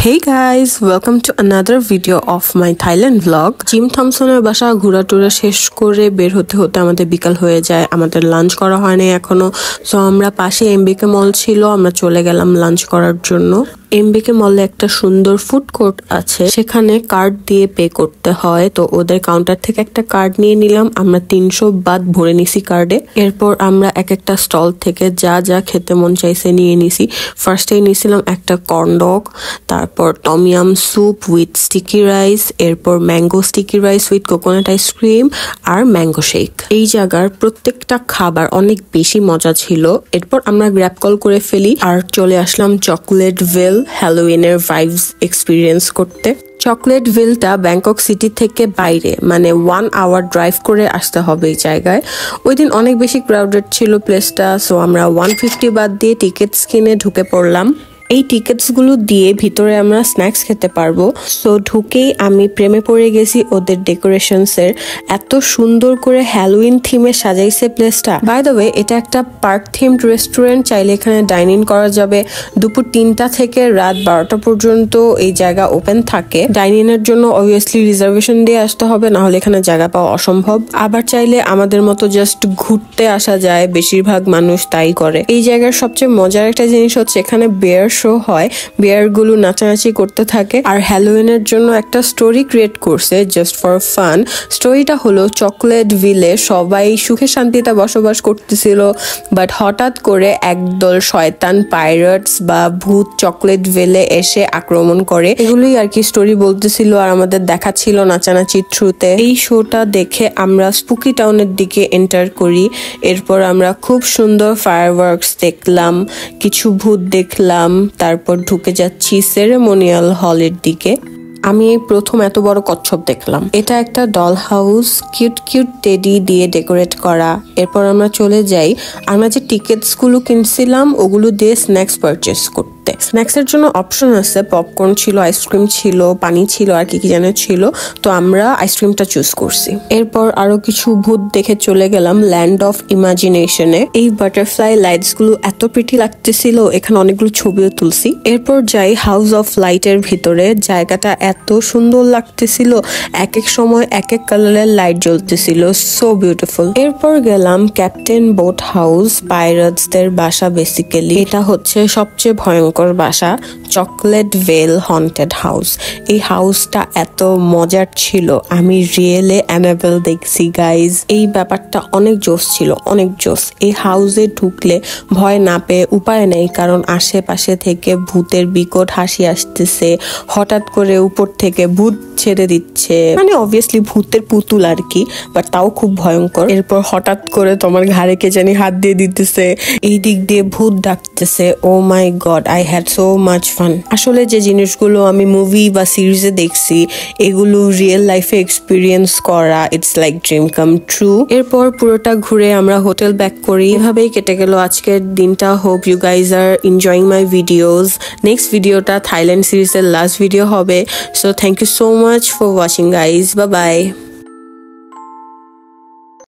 Hey guys, welcome to another video of my Thailand vlog. Jim থমসনের বাসা ঘোরা টুরা শেষ করে বের হতে হতে আমাদের বিকাল হয়ে যায়। আমাদের লাঞ্চ করা হয়নি এখনো, সো আমরা পাশে এমবিকে মল ছিল, আমরা চলে গেলাম লাঞ্চ করার জন্য। এমবিকে মলে একটা সুন্দর ফুড কোর্ট আছে, সেখানে কার্ড দিয়ে পে করতে হয়। তো ওদের কাউন্টার থেকে একটা কার্ড নিয়ে নিলাম, আমরা 300 বাদ ভরে নিছি কার্ডে। এরপর আমরা এক একটা স্টল থেকে যা যা খেতে মন চাইছে নিয়ে নিছি। ফার্স্টেই নিয়েছিলাম একটা কর্নডগ, তারপর tom yum soup with sticky rice, এরপর mango sticky rice with coconut ice cream আর ম্যাঙ্গো শেক। এই জায়গার প্রত্যেকটা খাবার অনেক বেশি মজা ছিল। এরপর আমরা গ্র্যাব কল করে ফেলি আর চলে আসলাম চকলেট ভেল হ্যালোউইনের ভাইবস এক্সপিরিয়েন্স করতে। চকলেট ভিলটা ব্যাংকক সিটি থেকে বাইরে, মানে 1 আওয়ার ড্রাইভ করে আসতে হবে এই জায়গায়। ওই দিন অনেক বেশি ক্রাউডেড ছিল প্লেসটা, সো আমরা 150 বাদ দিয়ে টিকিটস কিনে ঢুকে পড়লাম। এই টিকিটসগুলো দিয়ে ভিতরে আমরা স্ন্যাক্স খেতে পারবো। সো ঢুকেই আমি প্রেমে পড়ে গেছি ওদের ডেকোরেশনসের। এত সুন্দর করে হ্যালোউইন থিমে সাজাইছে প্লেসটা। বাই দ্য ওয়ে, এটা একটা পার্ক থিমড রেস্টুরেন্ট, চাইলে এখানে ডাইনিং করা যাবে। দুপুর 3টা থেকে রাত 12টা পর্যন্ত এই জায়গা ওপেন থাকে। ডাইনিং এর জন্য অবভিয়াসলি রিজার্ভেশন দিয়ে আসতে হবে, না হলে এখানে জায়গা পাওয়া অসম্ভব। আবার চাইলে আমাদের মতো জাস্ট ঘুরতে আসা যায়, বেশিরভাগ মানুষ তাই করে। এই জায়গার সবচেয়ে মজার একটা জিনিস হচ্ছে এখানে বেয়ার শো হয়, বিয়ার গুলো নাচানাচি করতে থাকে। আর হ্যালোউইনের জন্য একটা স্টোরি ক্রিয়েট করছে জাস্ট ফর ফান। স্টোরিটা হলো চকলেট ভিলে সবাই সুখে শান্তিতে বসবাস করতেছিল, বাট হঠাৎ করে একদল শয়তান পাইরেটস বা ভূত চকলেট ভিলে এসে আক্রমণ করে। এগুলোই আর কি স্টোরি বলতেছিল আর আমাদের দেখাচ্ছিল নাচানাচির থ্রুতে। এই শোটা দেখে আমরা স্পুকি টাউনের দিকে এন্টার করি। এরপর আমরা খুব সুন্দর ফায়ারওয়ার্কস দেখলাম, কিছু ভূত দেখলাম, তারপর ঢুকে যাচ্ছি সেরেমোনিয়াল হলের দিকে। আমি এই প্রথম এত বড় কচ্ছপ দেখলাম। এটা একটা doll house, cute cute teddy দিয়ে ডেকোরেট করা। এরপর আমরা চলে যাই, আমরা যে টিকিটস গুলো কিনছিলাম ওগুলো দিয়ে স্ন্যাক্স পারচেস করতে। স্ন্যাক্স এর জন্য অপশন আছে, পপকর্ন ছিল, আইসক্রিম ছিল, পানি ছিল আর কি কি যেন ছিল। তো আমরা আইসক্রিমটা চুজ করছি। এরপর আরো কিছু ভূত দেখে চলে গেলাম ল্যান্ড অফ ইমাজিনেশনে। এই বাটারফ্লাই লাইটস গুলো এত প্রিটি লাগতেছিল, এখানে অনেকগুলো ছবিও তুলছি। এরপর যাই হাউস অফ লাইটের ভিতরে। জায়গাটা এত সুন্দর লাগতেছিল, এক এক সময় এক এক কালারের লাইট জ্বলতেছিল, সো বিউটিফুল। এরপর গেলাম ক্যাপ্টেন বোট হাউস, পাইরেটসদের বাসা বেসিক্যালি। এটা হচ্ছে সবচেয়ে ভয়ঙ্কর বাসা, চকলেট ভেল হন্টেড হাউস। এই হাউসটা এত মজার ছিল, আমি রিয়েলে অ্যানাবেল দেখছি গাইজ। এই ব্যাপারটা অনেক জোস ছিল, অনেক জোস। এই হাউসে ঢুকলে ভয় না পেয়ে উপায় নেই, কারণ আশেপাশে থেকে ভূতের বিকট হাসি আসতেছে। হঠাৎ করে উপর থেকে ভূত ছেড়ে দিচ্ছে, মানে অবভিয়াসলি ভূতের পুতুল আর কি, বাট তাও খুব ভয়ঙ্কর। এরপর হঠাৎ করে তোমার ঘাড়ে কে জানি হাত দিয়ে দিতেছে, এই দিক দিয়ে ভূত ডাকতেছে। Oh my god, I had so much fun. আসলে যে জিনিসগুলো আমি মুভি বা সিরিজে দেখছি এগুলো রিয়েল লাইফে এক্সপিরিয়েন্স করা, it's like dream come true. এরপর পুরোটা ঘুরে আমরা হোটেল ব্যাক করি। এভাবেই কেটে গেল আজকের দিনটা। Hope you guys are enjoying my videos. Next ভিডিওটা থাইল্যান্ড সিরিজের লাস্ট ভিডিও হবে। So thank you so much for watching guys. Bye bye.